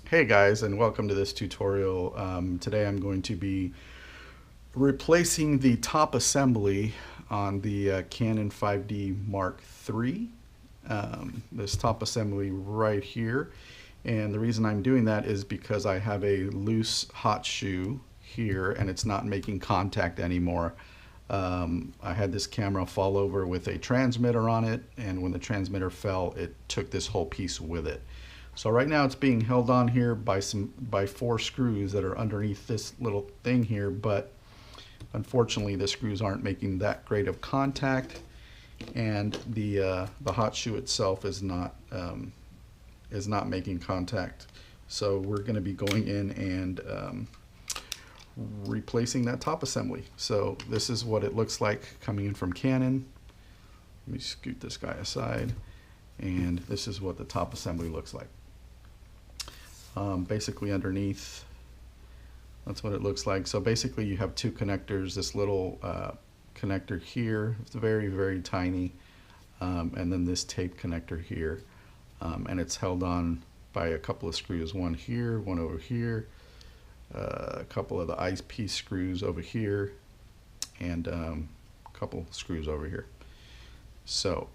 Hey guys, and welcome to this tutorial. Today I'm going to be replacing the top assembly on the Canon 5D Mark III. This top assembly right here. And the reason I'm doing that is because I have a loose hot shoe here and it's not making contact anymore. I had this camera fall over with a transmitter on it, and when the transmitter fell, it took this whole piece with it. So right now it's being held on here by four screws that are underneath this little thing here, but unfortunately the screws aren't making that great of contact, and the hot shoe itself is not making contact. So we're going to be going in and replacing that top assembly. So this is what it looks like coming in from Canon. Let me scoot this guy aside, and this is what the top assembly looks like. Basically underneath, that's what it looks like. So basically you have two connectors, this little connector here, it's very, very tiny, and then this tape connector here, and it's held on by a couple of screws, one here, one over here, a couple of the eyepiece screws over here, and a couple screws over here. So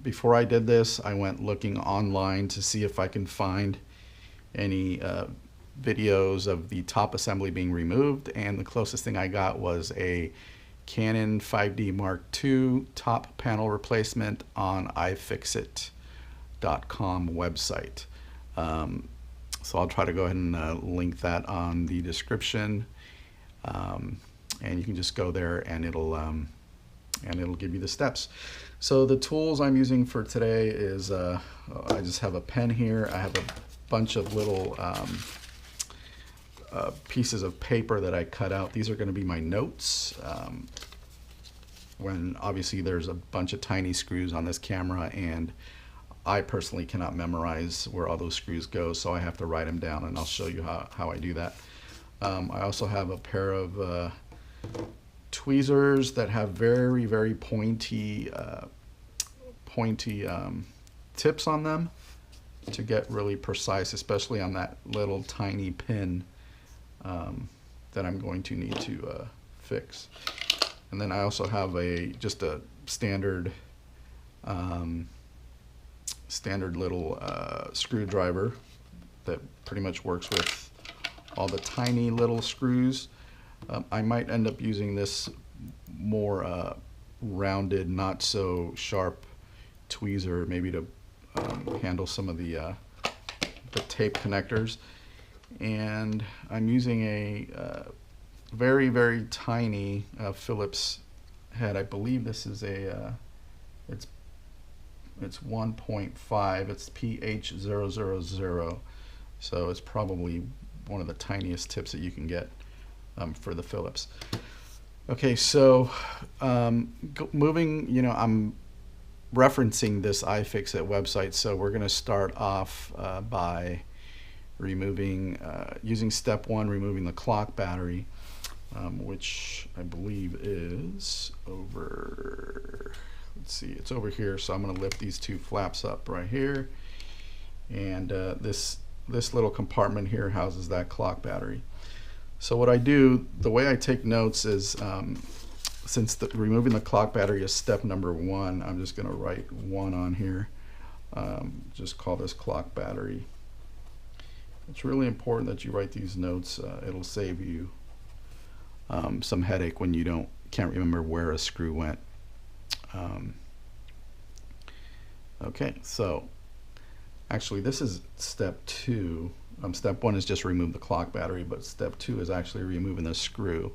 before I did this, I went looking online to see if I can find any videos of the top assembly being removed, and the closest thing I got was a Canon 5D Mark II top panel replacement on iFixit.com website. So I'll try to go ahead and link that on the description, and you can just go there and it'll give you the steps. So the tools I'm using for today is I just have a pen here. I have a bunch of little pieces of paper that I cut out. These are going to be my notes. When obviously there's a bunch of tiny screws on this camera, and I personally cannot memorize where all those screws go, so I have to write them down, and I'll show you how I do that. I also have a pair of tweezers that have very, very pointy tips on them to get really precise, especially on that little tiny pin that I'm going to need to fix. And then I also have just a standard little screwdriver that pretty much works with all the tiny little screws. I might end up using this more rounded, not so sharp tweezer, maybe to handle some of the tape connectors. And I'm using a very, very tiny Phillips head. I believe this is it's 1.5, it's PH000, so it's probably one of the tiniest tips that you can get for the Phillips. Okay, so moving, I'm referencing this iFixit website, so we're going to start off by removing, using step one, removing the clock battery, which I believe is over, let's see, it's over here. So I'm going to lift these two flaps up right here, and this little compartment here houses that clock battery. So what I do, the way I take notes is, since removing the clock battery is step number one, I'm just going to write 1 on here. Just call this clock battery. It's really important that you write these notes. It'll save you some headache when you can't remember where a screw went. Okay, so actually this is step 2. Step 1 is just remove the clock battery, but step 2 is actually removing the screw.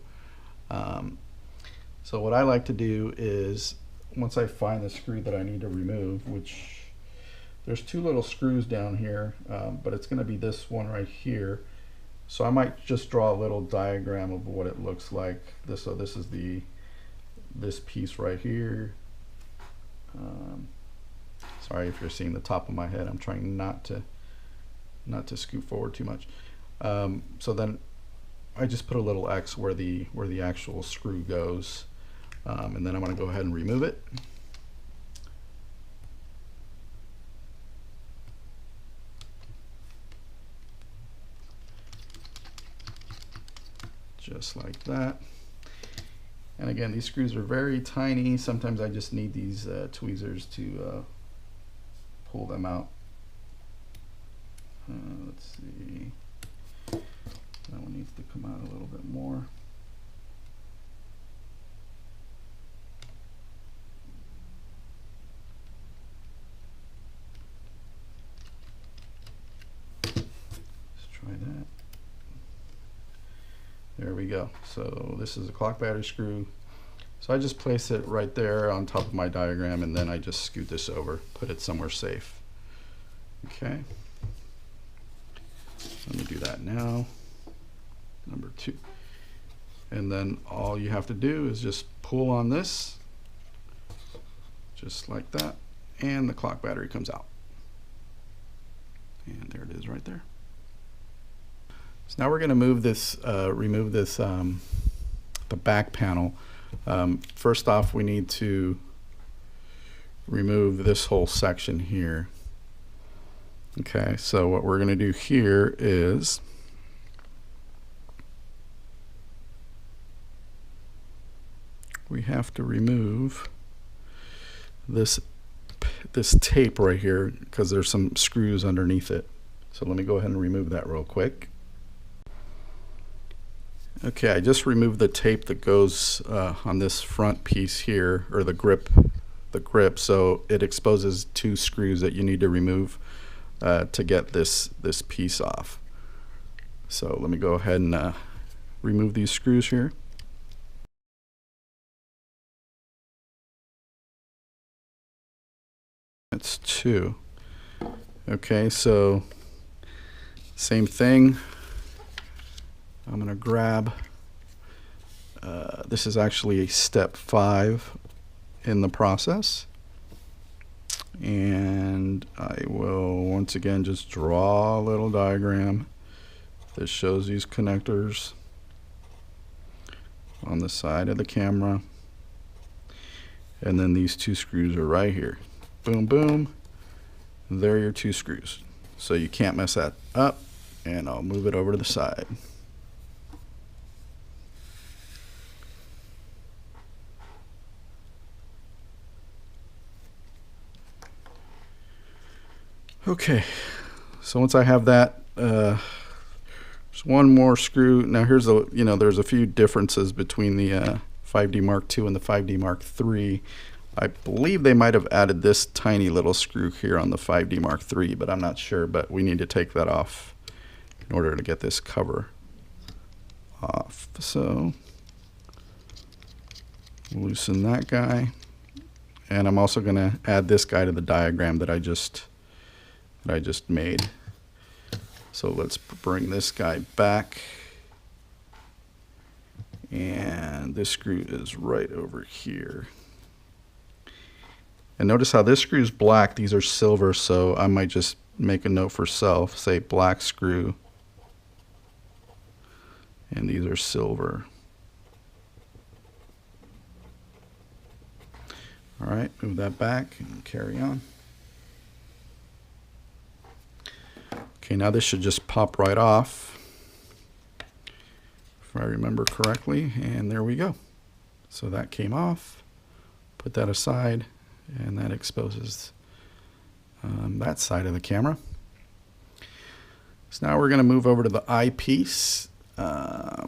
So what I like to do is, once I find the screw that I need to remove, which there's 2 little screws down here, but it's going to be this one right here. So I might just draw a little diagram of what it looks like. So this is this piece right here. Sorry if you're seeing the top of my head. I'm trying not to scoot forward too much. So then I just put a little X where the actual screw goes, and then I'm going to go ahead and remove it. just like that. And again, these screws are very tiny. Sometimes I just need these tweezers to pull them out. Let's see. That one needs to come out a little bit more. That. There we go. So this is a clock battery screw. So I just place it right there on top of my diagram, and then I just scoot this over, put it somewhere safe. Okay. Let me do that now. Number 2. And then all you have to do is just pull on this, just like that, and the clock battery comes out. And there it is right there. So now we're going to move this, remove this, the back panel. First off, we need to remove this whole section here. Okay, so what we're going to do here is we have to remove this tape right here because there's some screws underneath it. So let me go ahead and remove that real quick. Okay, I just removed the tape that goes on this front piece here, or the grip, so it exposes 2 screws that you need to remove to get this piece off. So let me go ahead and remove these screws here. That's 2. Okay, so same thing. I'm going to grab, this is actually step 5 in the process, and I will once again just draw a little diagram that shows these connectors on the side of the camera, and then these 2 screws are right here. Boom, boom, there are your 2 screws. So you can't mess that up, and I'll move it over to the side. Okay, so once I have that, there's one more screw. Now here's there's a few differences between the 5D Mark II and the 5D Mark III. I believe they might have added this tiny little screw here on the 5D Mark III, but I'm not sure. But we need to take that off in order to get this cover off. So loosen that guy, and I'm also going to add this guy to the diagram that I just made. So let's bring this guy back, and this screw is right over here. And notice how this screw is black, these are silver, so I might just make a note for self, say black screw, and these are silver. All right, move that back and carry on. Okay, now this should just pop right off, if I remember correctly, and there we go. So that came off, put that aside, and that exposes that side of the camera. So now we're going to move over to the eyepiece, or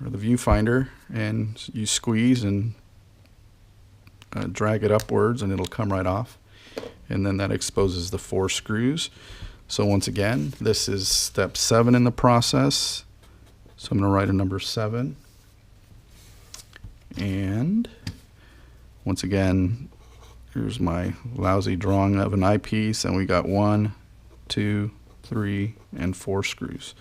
the viewfinder, and you squeeze and drag it upwards and it'll come right off, and then that exposes the 4 screws. So once again, this is step 7 in the process. So I'm going to write a number 7. And once again, here's my lousy drawing of an eyepiece, and we got 1, 2, 3, and 4 screws.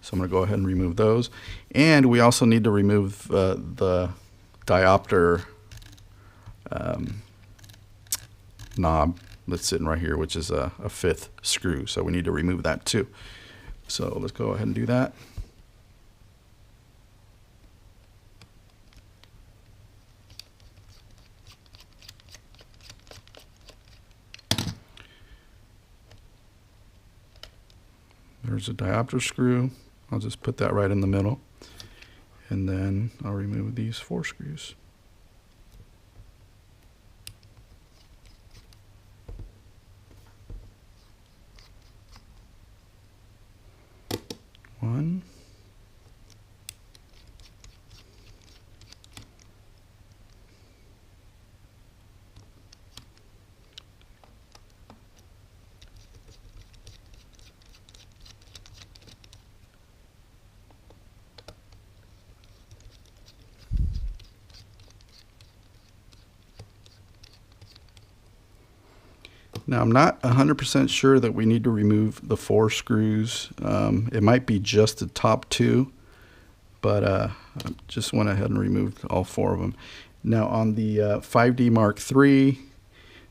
So I'm going to go ahead and remove those. And we also need to remove the diopter knob that's sitting right here, which is a 5th screw. So we need to remove that too. So let's go ahead and do that. There's a diopter screw. I'll just put that right in the middle. And then I'll remove these 4 screws. One. Now, I'm not 100% sure that we need to remove the 4 screws. It might be just the top 2, but I just went ahead and removed all 4 of them. Now, on the 5D Mark III,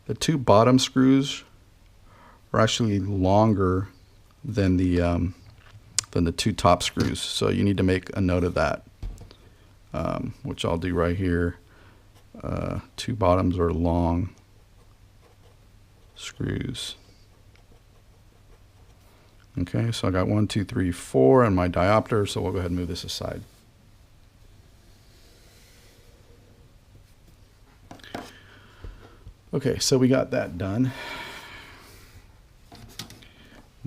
the 2 bottom screws are actually longer than the 2 top screws, so you need to make a note of that, which I'll do right here. 2 bottoms are long screws. Okay, so I got 1, 2, 3, 4 on my diopter, so we'll go ahead and move this aside. Okay, so we got that done.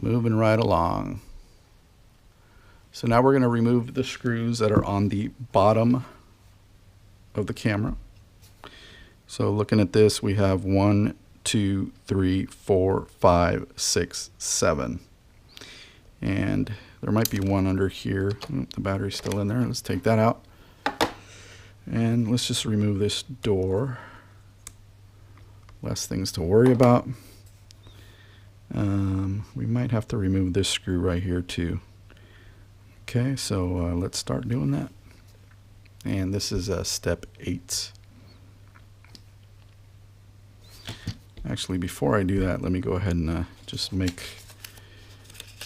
Moving right along. So now we're going to remove the screws that are on the bottom of the camera. So looking at this, we have 1, 2, 3, 4, 5, 6, 7. And there might be one under here. The battery's still in there. Let's take that out. And let's just remove this door. Less things to worry about. We might have to remove this screw right here too. Okay, so let's start doing that. And this is step 8. Actually, before I do that, let me go ahead and just make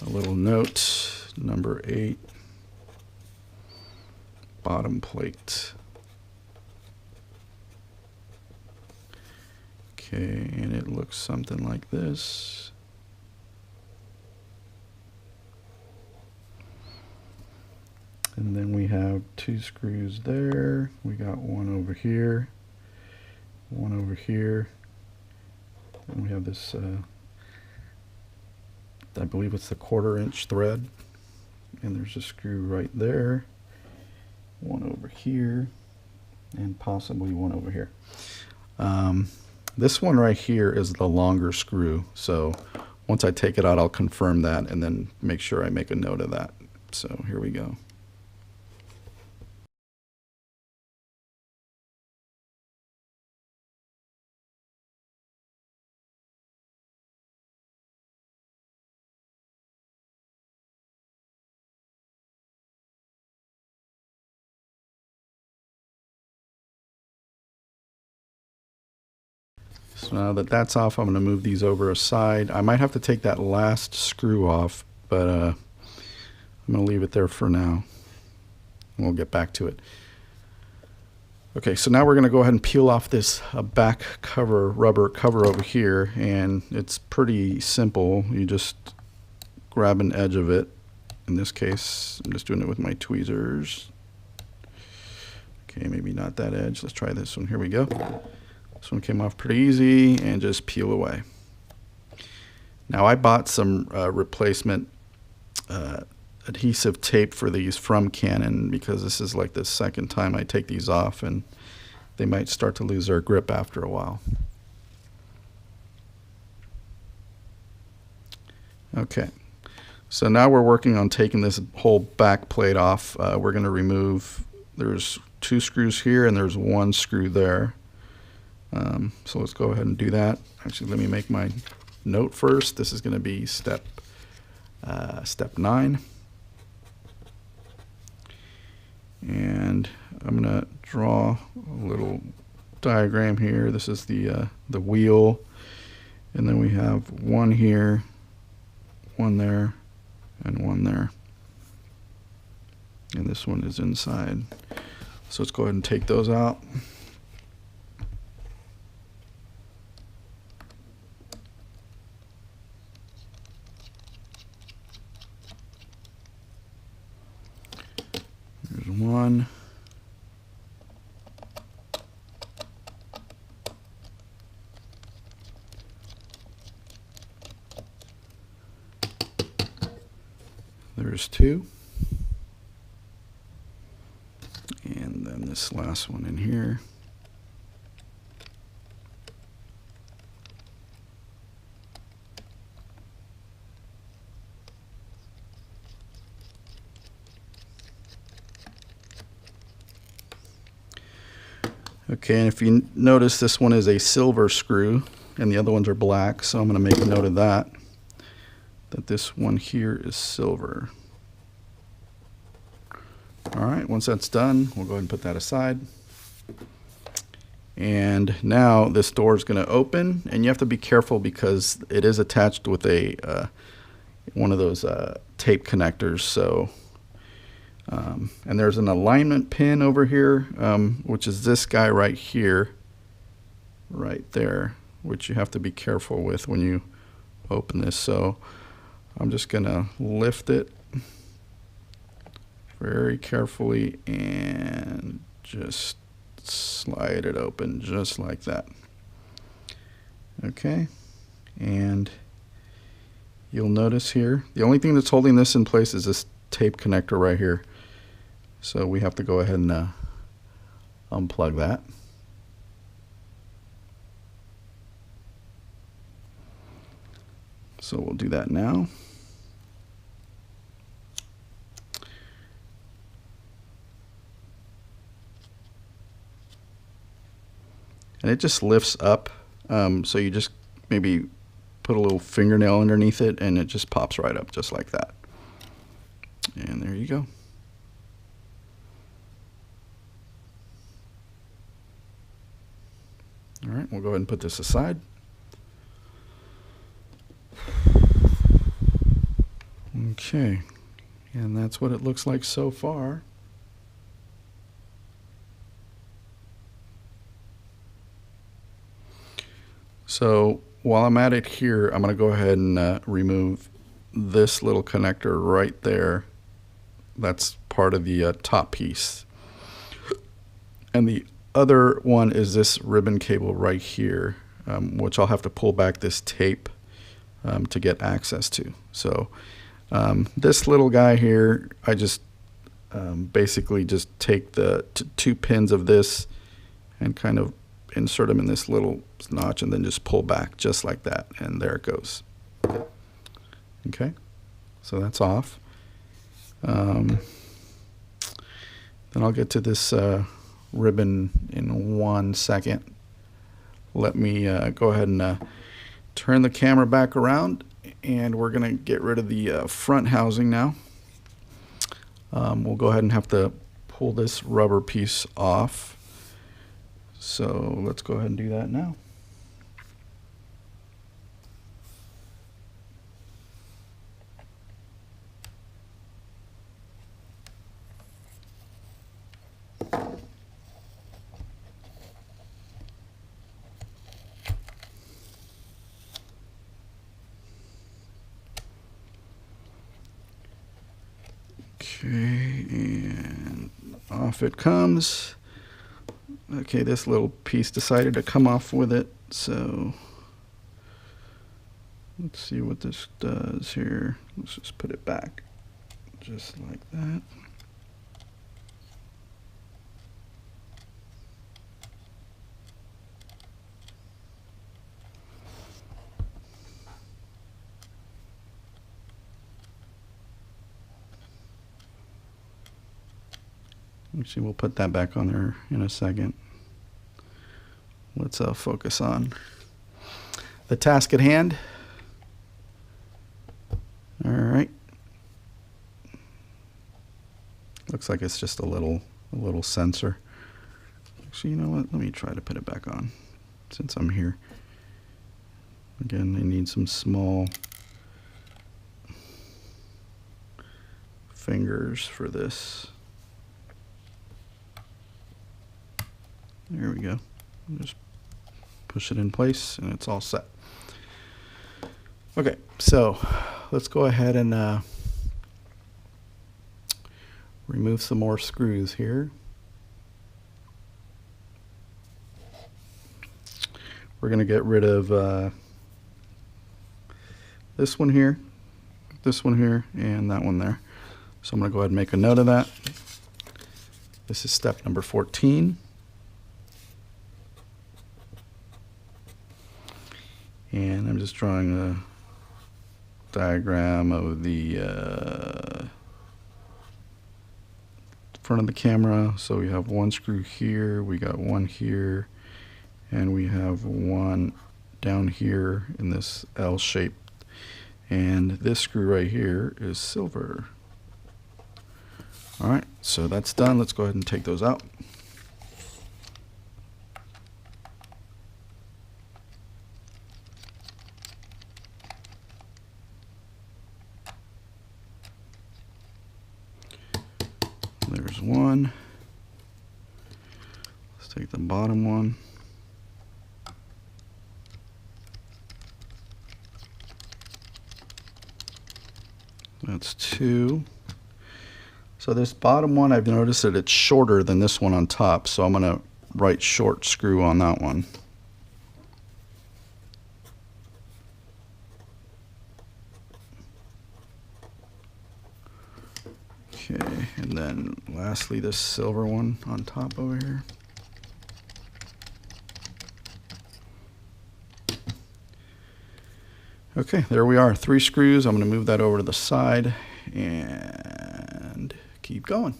a little note. Number 8, bottom plate. Okay, and it looks something like this. And then we have 2 screws there. We got one over here, one over here. And we have this, I believe it's the 1/4 inch thread. And there's a screw right there, one over here, and possibly one over here. This one right here is the longer screw. So once I take it out, I'll confirm that and then make sure I make a note of that. So here we go. So now that that's off, I'm going to move these over aside. I might have to take that last screw off, but I'm going to leave it there for now. We'll get back to it. Okay, so now we're going to go ahead and peel off this back cover, rubber cover over here, and it's pretty simple. You just grab an edge of it. In this case, I'm just doing it with my tweezers. Okay, maybe not that edge. Let's try this one. Here we go. This one came off pretty easy, and just peel away. Now I bought some replacement adhesive tape for these from Canon because this is like the second time I take these off and they might start to lose their grip after a while. Okay, so now we're working on taking this whole back plate off. We're going to remove, there's 2 screws here and there's 1 screw there. So let's go ahead and do that. Actually, let me make my note first. This is going to be step 9. And I'm going to draw a little diagram here. This is the wheel. And then we have 1 here, 1 there, and 1 there. And this one is inside. So let's go ahead and take those out. There's 1. There's two. And then this last one in here. Okay, and if you notice, this one is a silver screw and the other ones are black, so I'm going to make a note of that this one here is silver. Alright, once that's done, we'll go ahead and put that aside. And now this door is going to open, and you have to be careful because it is attached with a one of those tape connectors. So and there's an alignment pin over here, which is this guy right here, right there, which you have to be careful with when you open this. So I'm just gonna lift it very carefully and just slide it open just like that. Okay, and you'll notice here the only thing that's holding this in place is this tape connector right here. So we have to go ahead and unplug that. So we'll do that now. And it just lifts up, so you just maybe put a little fingernail underneath it and it just pops right up just like that. And there you go. All right, we'll go ahead and put this aside. Okay, and that's what it looks like so far. So while I'm at it here, I'm going to go ahead and remove this little connector right there. That's part of the top piece. And the other one is this ribbon cable right here, which I'll have to pull back this tape to get access to. So this little guy here, I just basically just take the two pins of this and kind of insert them in this little notch and then just pull back just like that, and there it goes. Okay, so that's off. Then I'll get to this ribbon in 1 second. Let me go ahead and turn the camera back around, and we're going to get rid of the front housing now. We'll go ahead and have to pull this rubber piece off. So let's go ahead and do that now. Okay, and off it comes. Okay, this little piece decided to come off with it, so let's see what this does here. Let's just put it back just like that. Actually, we'll put that back on there in a second. Let's focus on the task at hand. All right. Looks like it's just a little sensor. Actually, you know what? Let me try to put it back on since I'm here. Again, I need some small fingers for this. There we go. Just push it in place and it's all set. Okay, so let's go ahead and remove some more screws here. We're going to get rid of this one here. this one here and that one there. So I'm going to go ahead and make a note of that. This is step number 14. And I'm just drawing a diagram of the front of the camera. So we have one screw here, we got one here, and we have one down here in this L shape. And this screw right here is silver. All right, so that's done. Let's go ahead and take those out. There's one. Let's take the bottom one. That's two. So this bottom one, I've noticed that it's shorter than this one on top, so I'm going to write short screw on that one. Okay, and then lastly this silver one on top over here. Okay, there we are, 3 screws. I'm going to move that over to the side and keep going.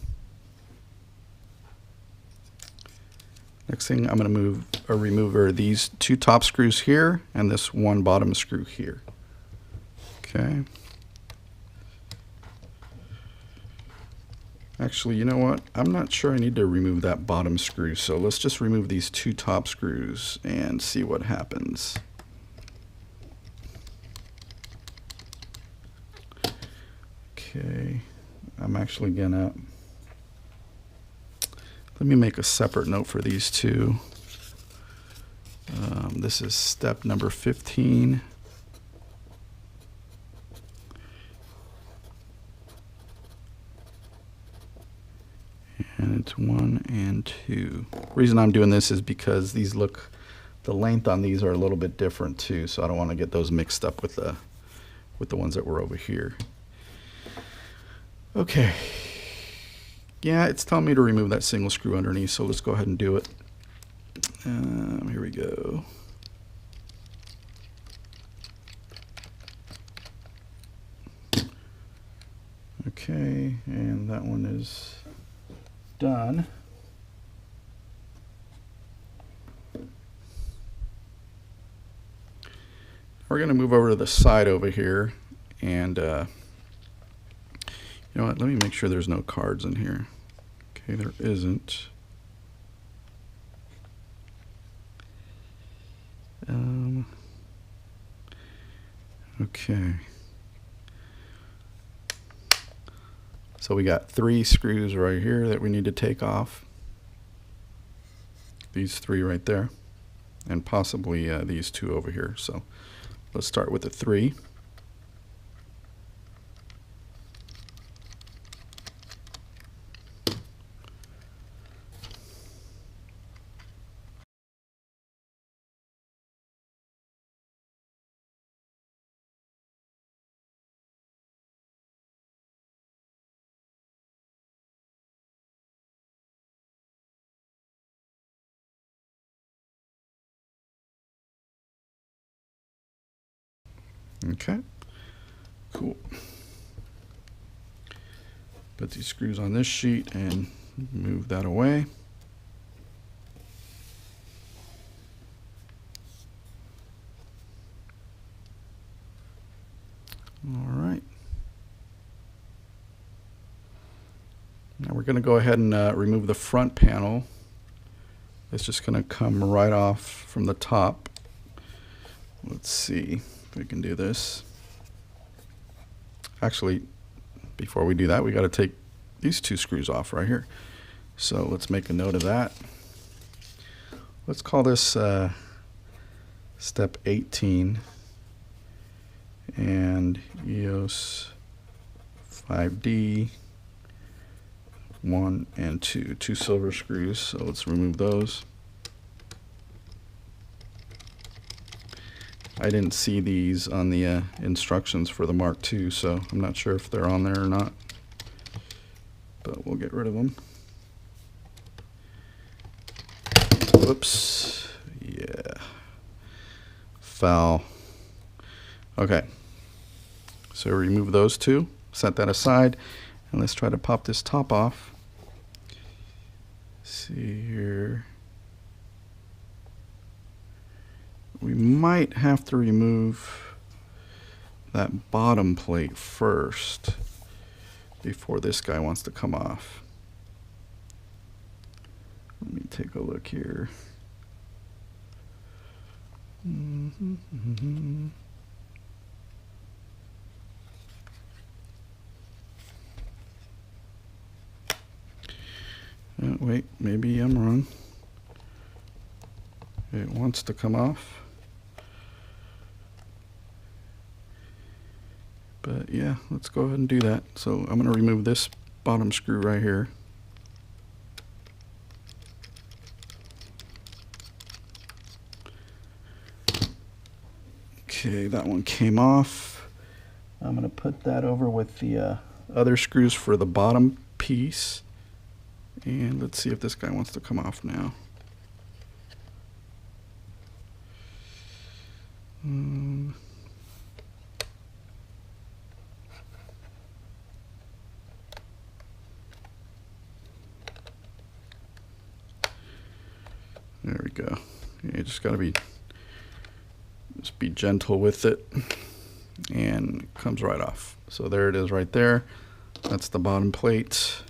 Next thing I'm going to move or remove are these 2 top screws here and this one bottom screw here. Okay. Actually, you know what? I'm not sure I need to remove that bottom screw, so let's just remove these 2 top screws and see what happens. Okay, I'm actually gonna, let me make a separate note for these 2. This is step number 15. And it's 1 and 2. The reason I'm doing this is because these look, the length on these are a little bit different too, so I don't want to get those mixed up with the ones that were over here. Okay. Yeah, it's telling me to remove that single screw underneath, so let's go ahead and do it. Here we go. Okay, and that one is done. We're going to move over to the side over here, and you know what, let me make sure there's no cards in here. Okay, there isn't. Okay. So we got 3 screws right here that we need to take off. These 3 right there, and possibly these 2 over here. So let's start with the 3. Okay, cool. Put these screws on this sheet and move that away. All right. Now we're going to go ahead and remove the front panel. It's just going to come right off from the top. Let's see if we can do this. Actually, before we do that, we got to take these 2 screws off right here. So let's make a note of that. Let's call this step 18 and EOS 5D 1 and 2, 2 silver screws. So let's remove those. I didn't see these on the instructions for the Mark II, so I'm not sure if they're on there or not. But we'll get rid of them. Whoops. Yeah. Foul. Okay. So remove those two, set that aside, and let's try to pop this top off. See here. We might have to remove that bottom plate first before this guy wants to come off. Let me take a look here. Wait, maybe I'm wrong. It wants to come off. But yeah, let's go ahead and do that. So I'm going to remove this bottom screw right here. Okay, that one came off. I'm going to put that over with the other screws for the bottom piece. And let's see if this guy wants to come off now. There we go. You just gotta be gentle with it, and it comes right off. So there it is right there. That's the bottom plate.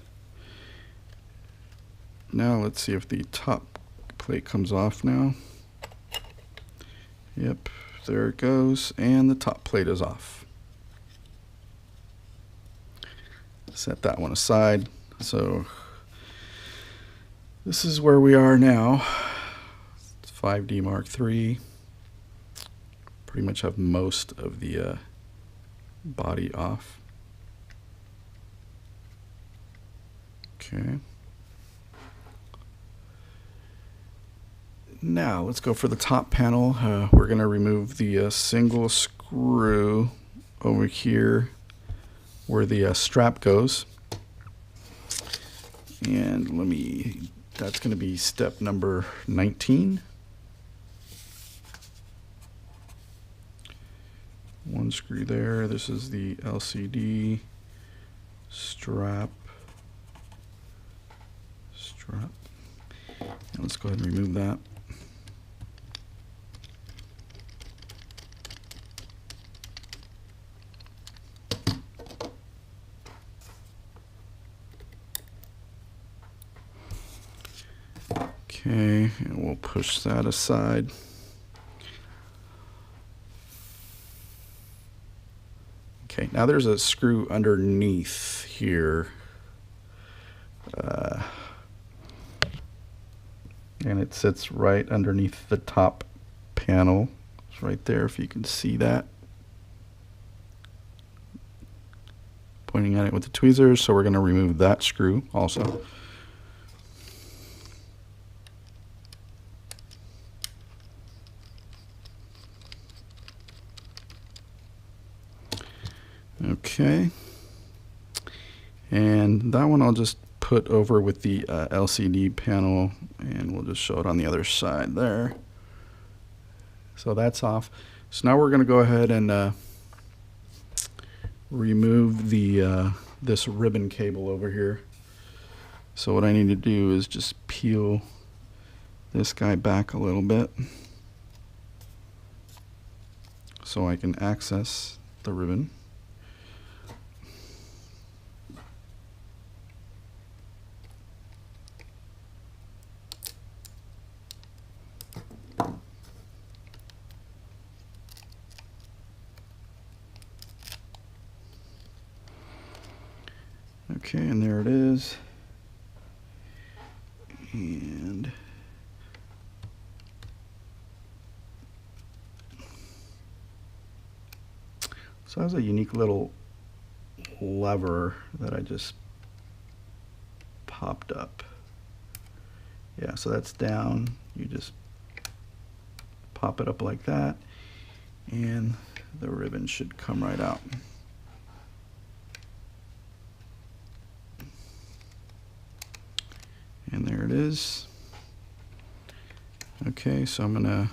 Now let's see if the top plate comes off now. Yep, there it goes, and the top plate is off. Set that one aside. So this is where we are now. It's 5D Mark III. Pretty much have most of the body off. Okay. Now let's go for the top panel. We're going to remove the single screw over here where the strap goes. And that's going to be step number 19. One screw there. This is the LCD strap. And let's go ahead and remove that. Okay, and we'll push that aside. Okay, now there's a screw underneath here. And it sits right underneath the top panel. It's right there, if you can see that. Pointing at it with the tweezers, so we're going to remove that screw also. Okay, and that one I'll just put over with the LCD panel, and we'll just show it on the other side there. So that's off. So now we're going to go ahead and remove the this ribbon cable over here. So what I need to do is just peel this guy back a little bit so I can access the ribbon. Okay, and there it is. And so that's a unique little lever that I just popped up. Yeah, so that's down. You just pop it up like that. and the ribbon should come right out. And there it is. Okay, so I'm gonna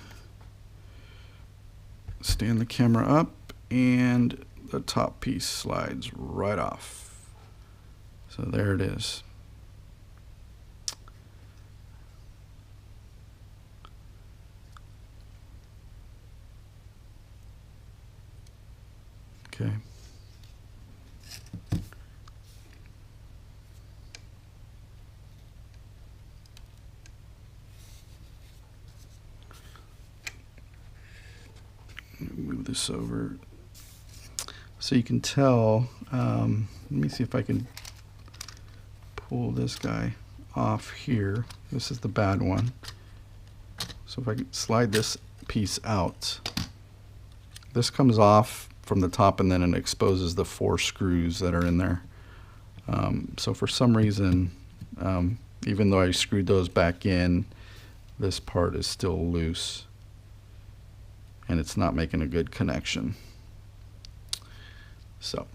stand the camera up and the top piece slides right off. So there it is. Okay. Move this over so you can tell. Let me see if I can pull this guy off here. This is the bad one. So if I can slide this piece out, this comes off from the top and then it exposes the 4 screws that are in there. So for some reason, even though I screwed those back in, this part is still loose and it's not making a good connection. So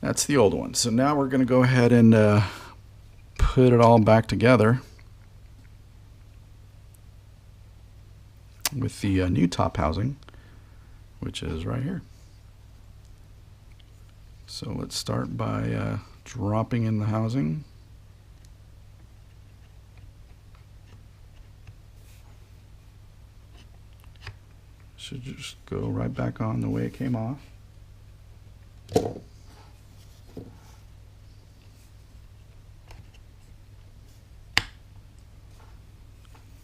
that's the old one. So now we're going to go ahead and put it all back together with the new top housing, which is right here. So let's start by dropping in the housing. Should just go right back on the way it came off.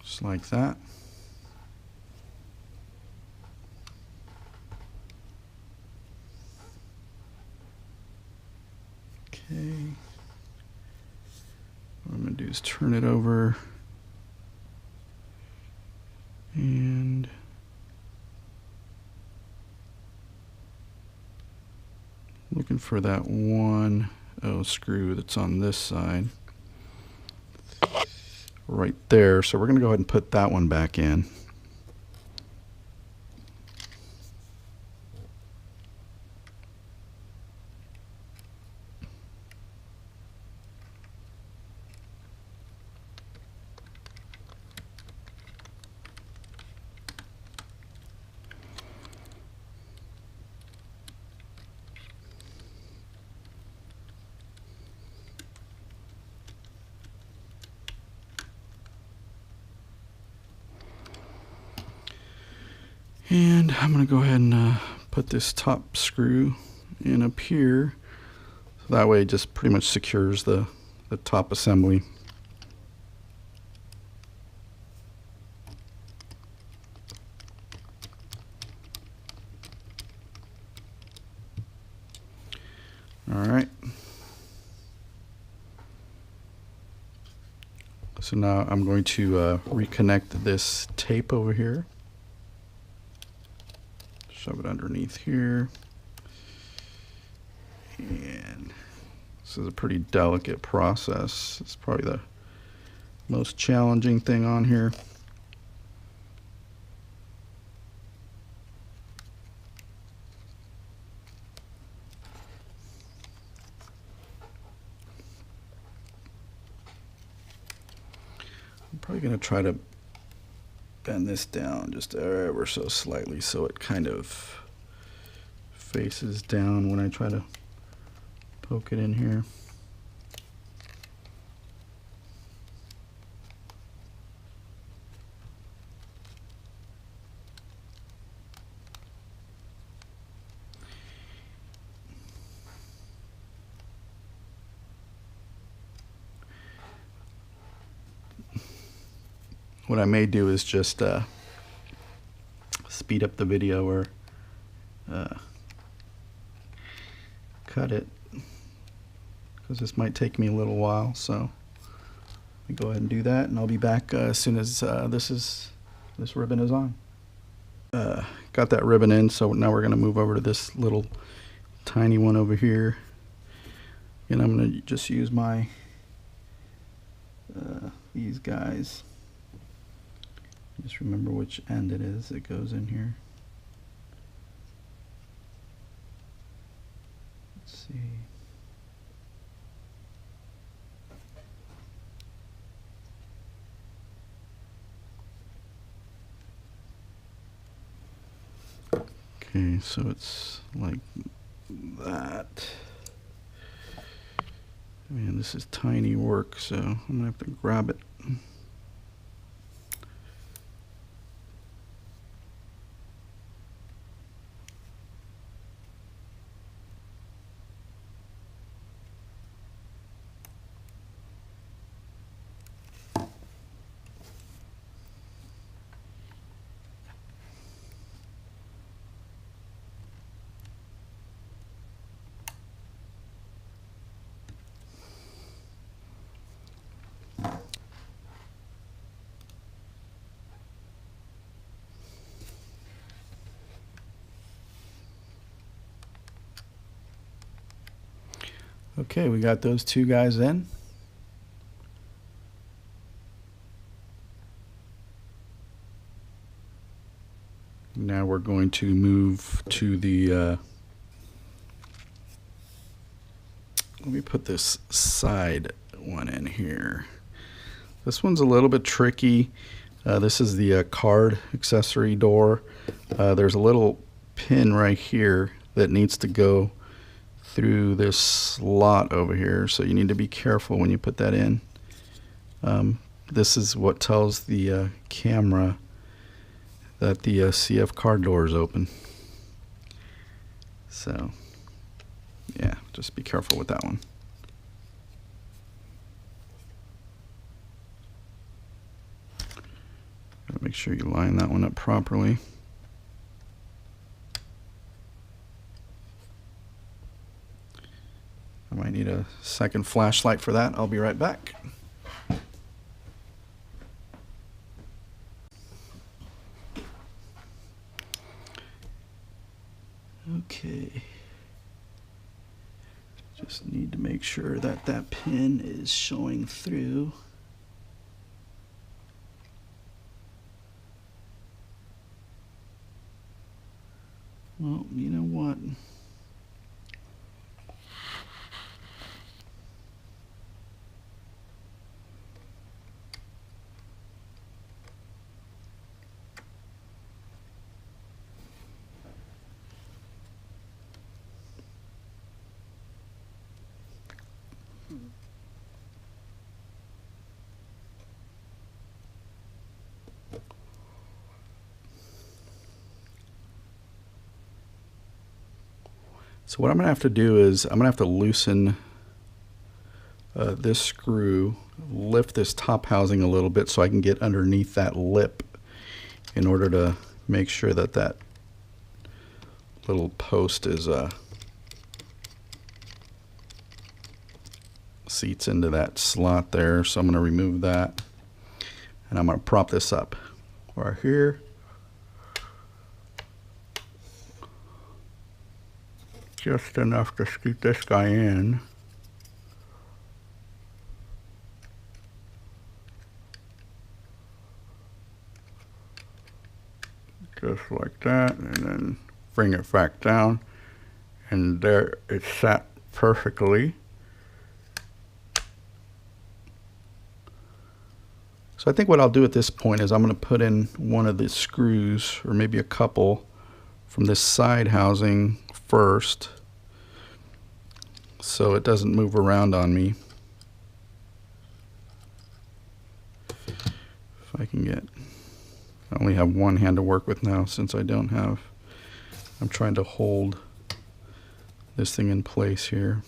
Just like that. Okay. What I'm going to do is turn it over and looking for that one screw that's on this side right there. So we're going to go ahead and put that one back in. And I'm going to go ahead and put this top screw in up here. So that way it just pretty much secures the top assembly. All right. So now I'm going to reconnect this tape over here. Shove it underneath here. And this is a pretty delicate process. It's probably the most challenging thing on here. I'm probably going to try to bend this down just ever so slightly so it kind of faces down when I try to poke it in here. What I may do is just speed up the video or cut it, because this might take me a little while. So let me go ahead and do that, and I'll be back as soon as this ribbon is on. Got that ribbon in, so now we're going to move over to this little tiny one over here, and I'm going to just use my these guys. Just remember which end it is that goes in here. see. Okay, so it's like that. Man, this is tiny work, so I'm gonna have to grab it. Okay, we got those two guys in. Now we're going to move to the, let me put this side one in here. This one's a little bit tricky. This is the card accessory door. There's a little pin right here that needs to go through this slot over here, so you need to be careful when you put that in. This is what tells the camera that the CF card door is open. So yeah, just be careful with that one. Make sure you line that one up properly. I might need a second flashlight for that. I'll be right back. Okay. Just need to make sure that that pin is showing through. Well, you know what? So what I'm going to have to do is I'm going to have to loosen this screw, lift this top housing a little bit so I can get underneath that lip in order to make sure that that little post is seats into that slot there. So I'm going to remove that and I'm going to prop this up right here. Just enough to scoot this guy in. Just like that, and then bring it back down. And there it sat perfectly. So I think what I'll do at this point is I'm going to put in one of the screws, or maybe a couple, from this side housing first, so it doesn't move around on me. If I can get, I only have one hand to work with now since I don't have, I'm trying to hold this thing in place here.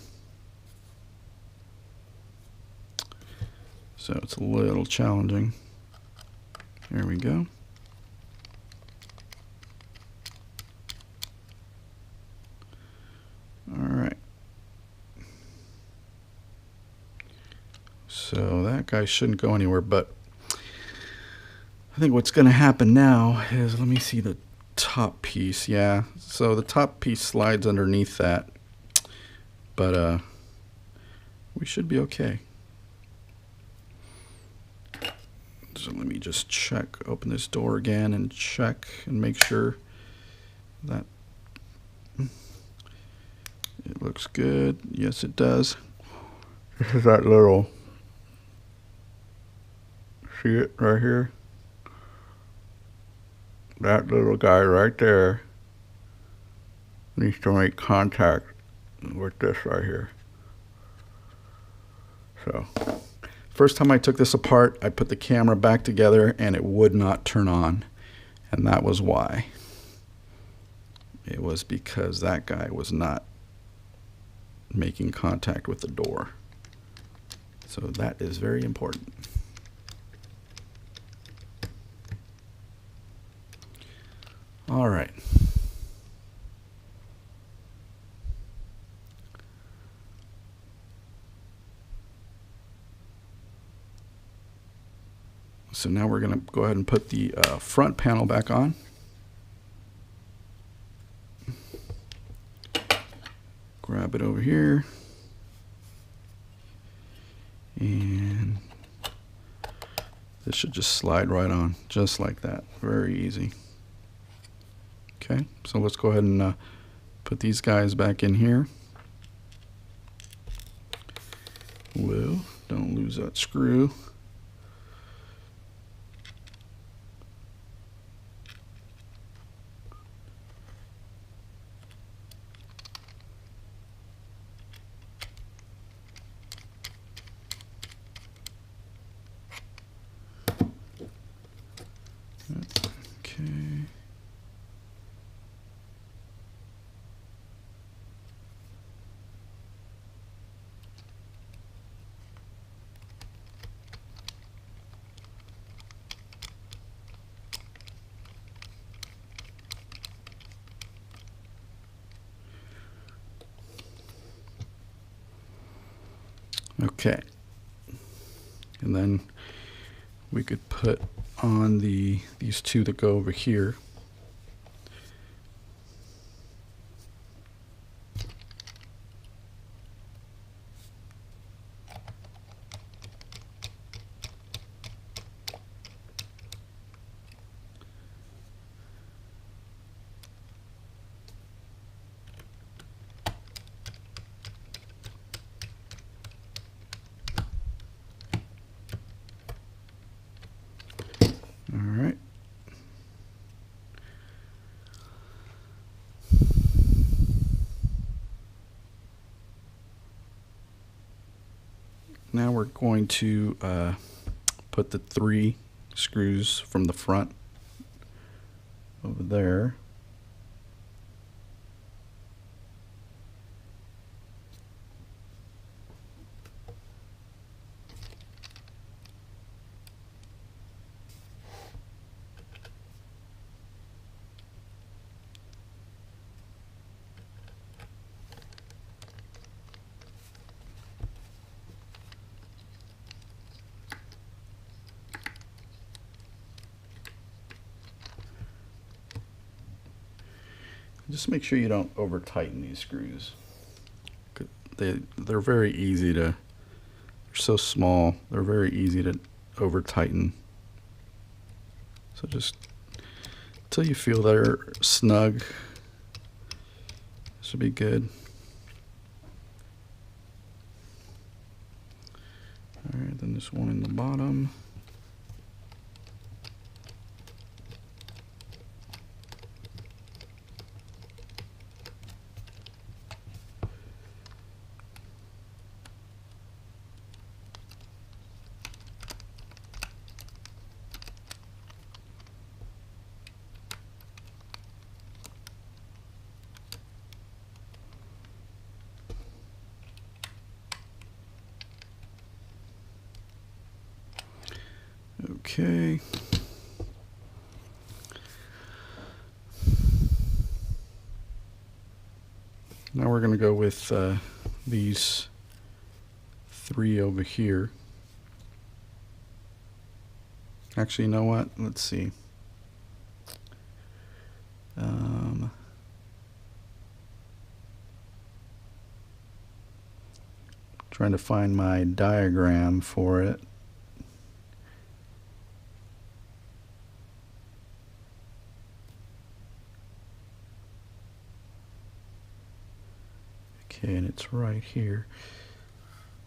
So it's a little challenging. There we go. Alright. So that guy shouldn't go anywhere, but I think what's going to happen now is, let me see the top piece. Yeah, so the top piece slides underneath that, but we should be okay. So let me just check, open this door again and check and make sure that It looks good. Yes, it does. This is that little, see it right here? That little guy right there needs to make contact with this right here. So, first time I took this apart, I put the camera back together and it would not turn on. And that was why. It was because that guy was not making contact with the door. So that is very important. All right. So now we're going to go ahead and put the front panel back on. Grab it over here. And this should just slide right on, just like that. Very easy. Okay, so let's go ahead and put these guys back in here. Whoa, don't lose that screw. Okay. Okay. And then we could put on these two that go over here. All right. Now we're going to put the 3 screws from the front over there. Just make sure you don't over tighten these screws. They're very easy to, they're so small, they're very easy to over tighten. So just until you feel they're snug, should be good. All right, then this one in the bottom. Okay. Now we're going to go with these 3 over here. Actually, you know what? Let's see. Trying to find my diagram for it. Okay, and it's right here.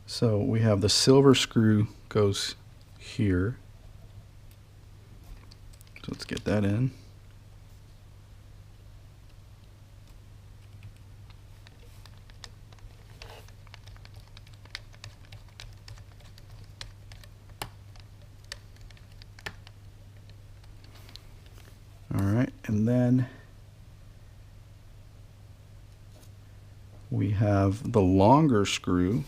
So we have the silver screw goes here. So let's get that in. All right, and then we have the longer screw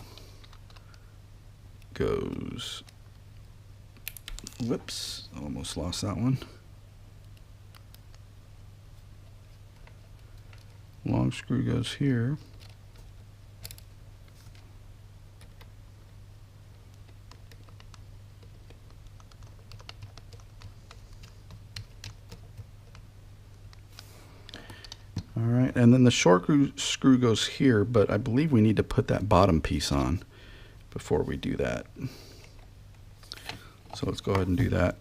goes, whoops, almost lost that one. Long screw goes here. All right, and then the short screw goes here, but I believe we need to put that bottom piece on before we do that. So let's go ahead and do that.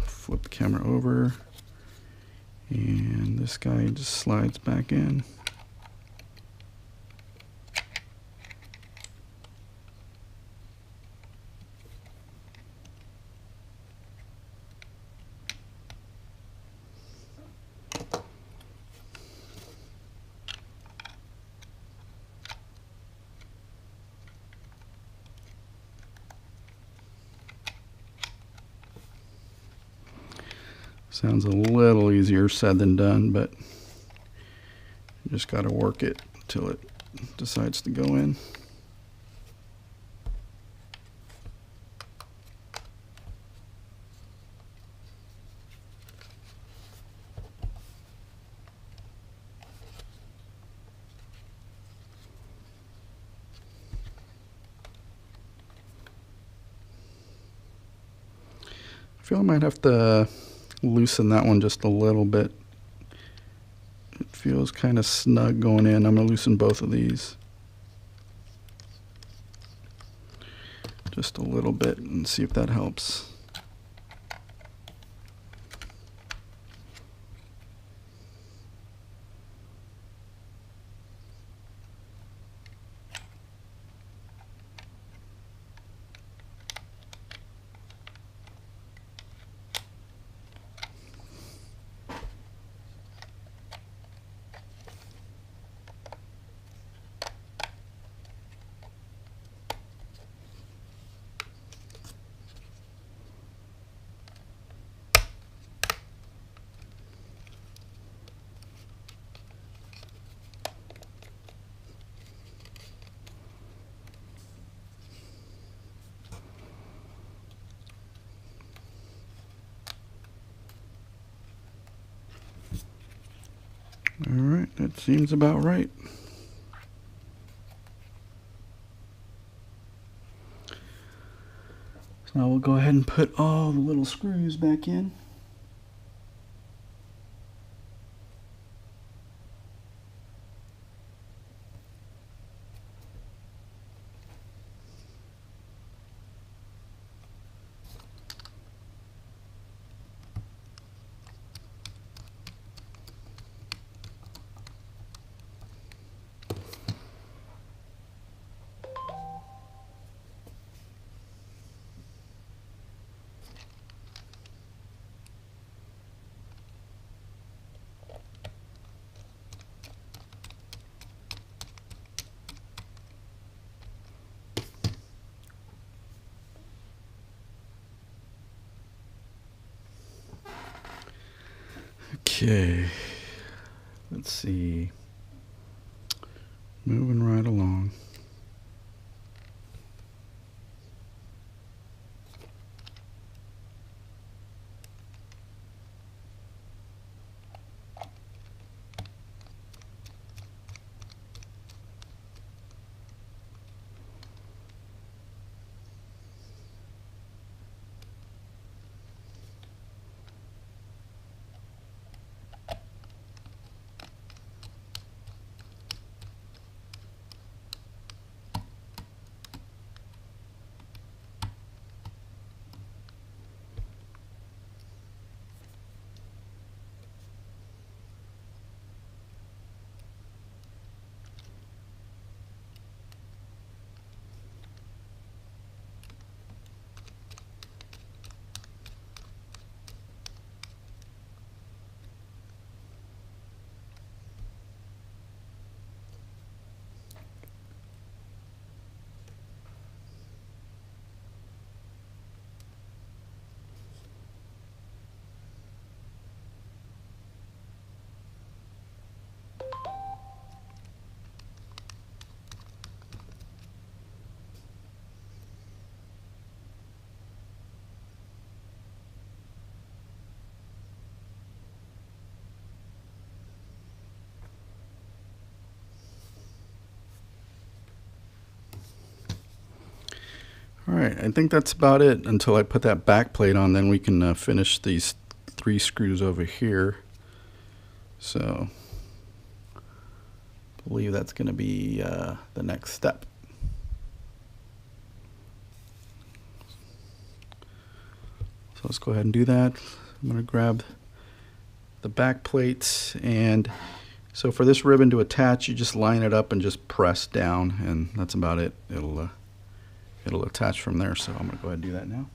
Flip the camera over, and this guy just slides back in. Sounds a little easier said than done, but you just got to work it till it decides to go in. I feel I might have to loosen that one just a little bit. It feels kind of snug going in. I'm going to loosen both of these just a little bit and see if that helps. All right, that seems about right. So now we'll go ahead and put all the little screws back in. Okay, let's see. Moving right along. All right, I think that's about it until I put that back plate on. Then we can finish these 3 screws over here. So I believe that's going to be the next step. So let's go ahead and do that. I'm going to grab the back plates, and so for this ribbon to attach, you just line it up and just press down, and that's about it. It'll attach from there. So I'm going to go ahead and do that now.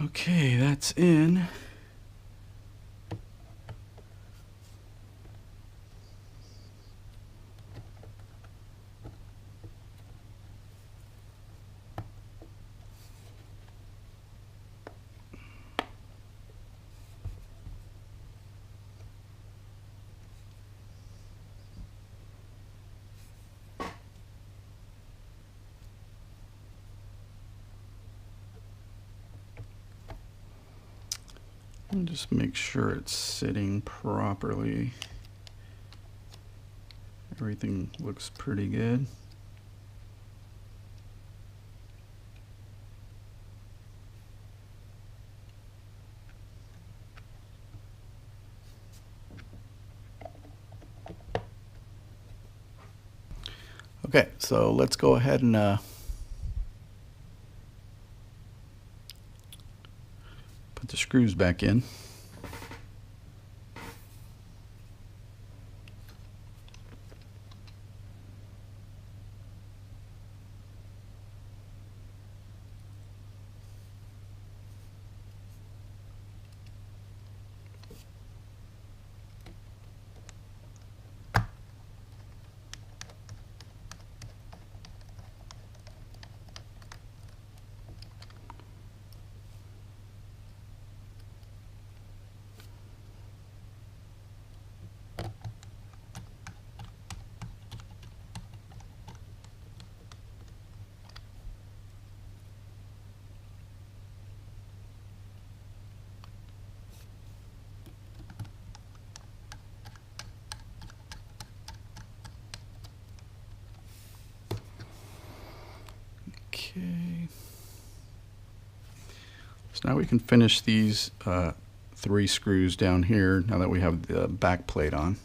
Okay, that's in. And just make sure it's sitting properly. Everything looks pretty good. Okay, so let's go ahead and put the screws back in. Okay. So now we can finish these 3 screws down here now that we have the back plate on.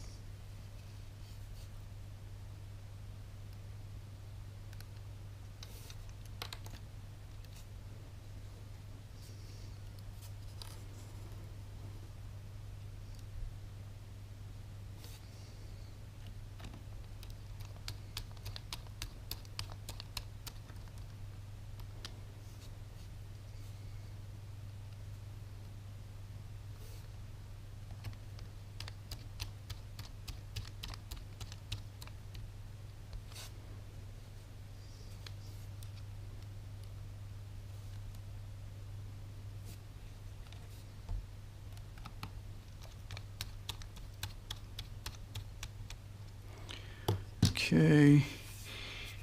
Okay,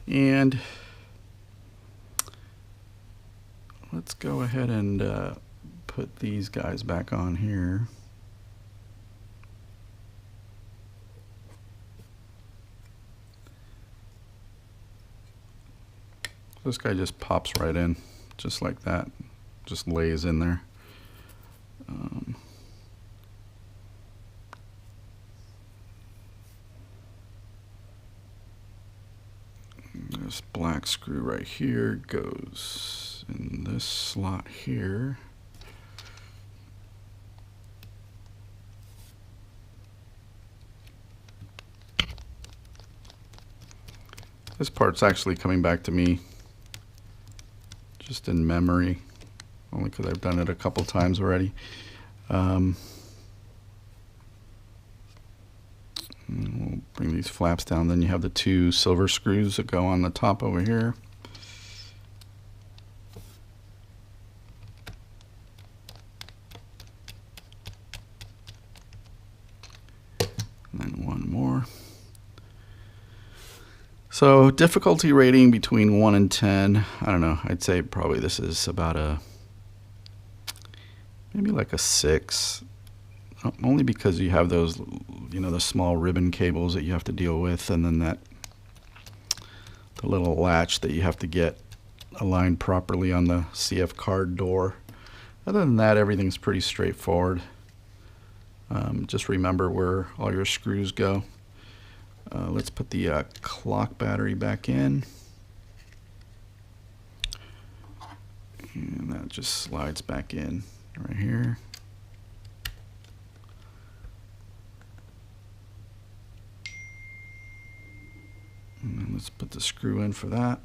and let's go ahead and put these guys back on here. This guy just pops right in, just like that, just lays in there. This black screw right here goes in this slot here. This part's actually coming back to me just in memory, only because I've done it a couple times already. We'll bring these flaps down. Then you have the two silver screws that go on the top over here. And then one more. So difficulty rating between 1 and 10. I don't know. I'd say probably this is about maybe like a 6. Only because you have those, you know, the small ribbon cables that you have to deal with, and then the little latch that you have to get aligned properly on the CF card door. Other than that, everything's pretty straightforward. Just remember where all your screws go. Let's put the clock battery back in. And that just slides back in right here. And then let's put the screw in for that.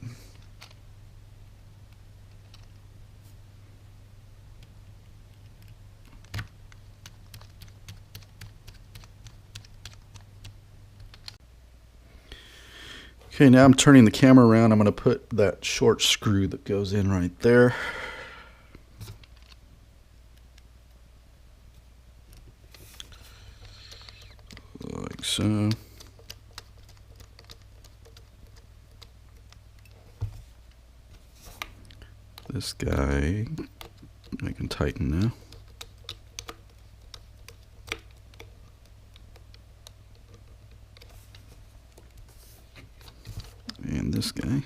Okay, now I'm turning the camera around. I'm going to put that short screw that goes in right there. Like so. This guy, I can tighten now. And this guy.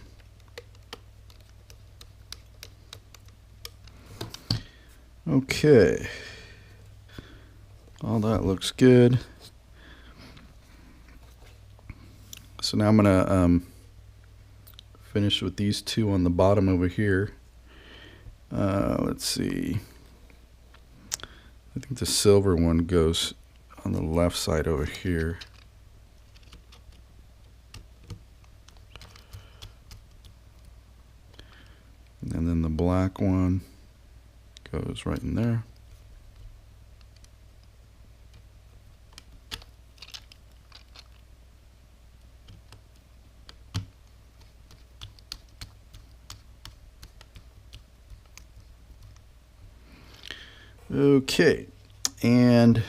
Okay. All that looks good. So now I'm going to finish with these two on the bottom over here. Let's see. I think the silver one goes on the left side over here. And then the black one goes right in there. Okay, and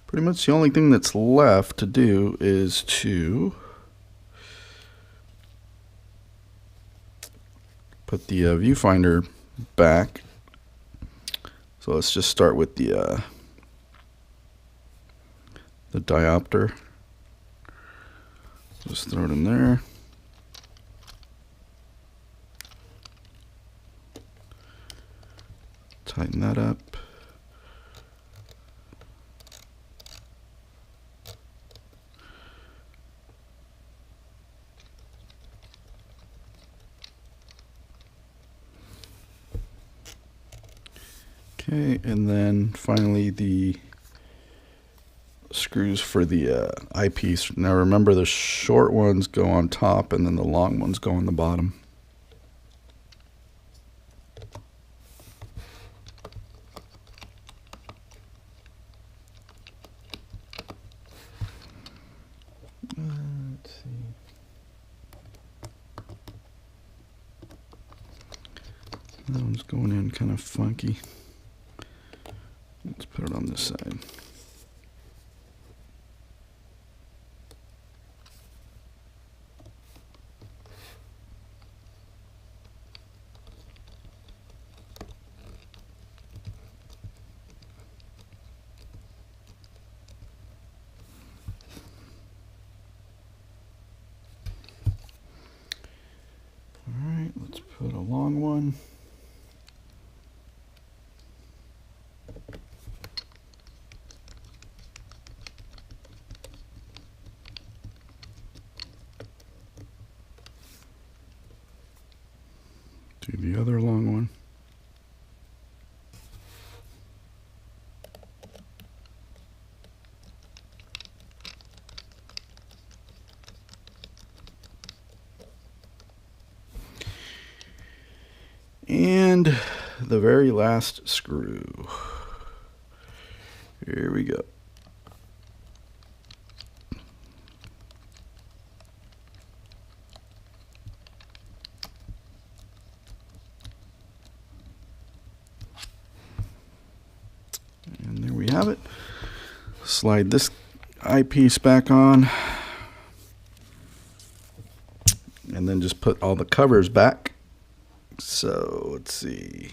pretty much the only thing that's left to do is to put the viewfinder back. So let's just start with the diopter. Just throw it in there. Tighten that up. Okay, and then finally the screws for the eyepiece. Now remember, the short ones go on top and then the long ones go on the bottom. Let's see. That one's going in kind of funky. Let's put it on this side. All right, let's put a long one. Do the other long one. And the very last screw. Here we go. And there we have it. Slide this eyepiece back on. And then just put all the covers back. So let's see.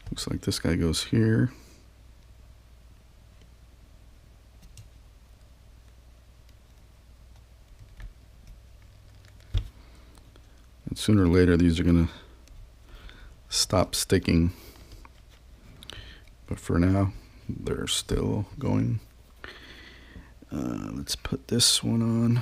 Looks like this guy goes here. And sooner or later these are going to stop sticking. But for now, they're still going. Let's put this one on.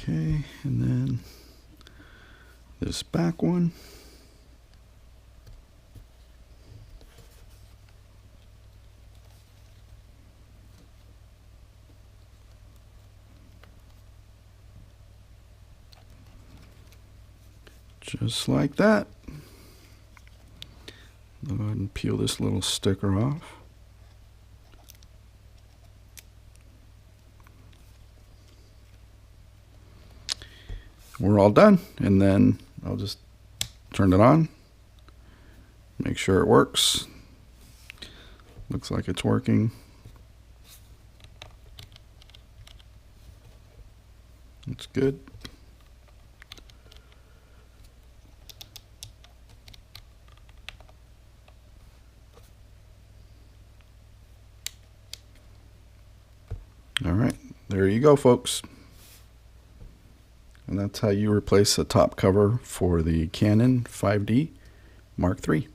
Okay, and then this back one. Just like that. I'll go ahead and peel this little sticker off. We're all done, and then I'll just turn it on, make sure it works. Looks like it's working. It's good. All right, there you go, folks. And that's how you replace the top cover for the Canon 5D Mark III.